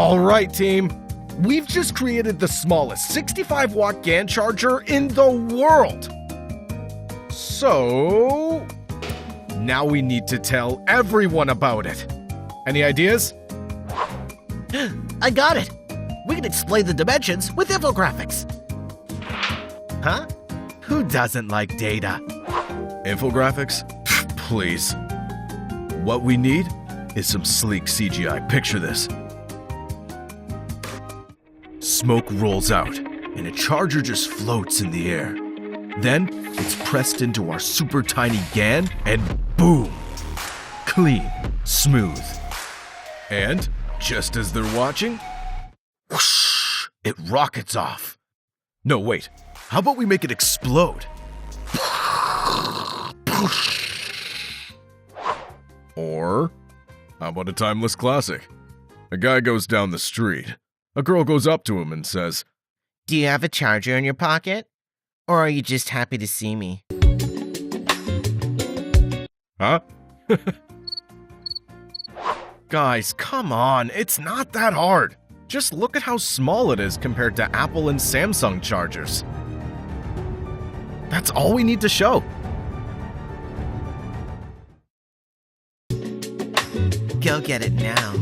All right, team. We've just created the smallest 65-watt GaN charger in the world. So, now we need to tell everyone about it. Any ideas? I got it! We can explain the dimensions with infographics. Huh? Who doesn't like data? Infographics? Please. What we need is some sleek CGI. Picture this. Smoke rolls out, and a charger just floats in the air. Then, it's pressed into our Supertiny GaN, and boom! Clean, smooth. And, just as they're watching, whoosh, it rockets off. No, wait. How about we make it explode? Or, how about a timeless classic? A guy goes down the street. A girl goes up to him and says, Do you have a charger in your pocket? Or are you just happy to see me? Huh? Guys, come on, it's not that hard. Just look at how small it is compared to Apple and Samsung chargers. That's all we need to show. Go get it now.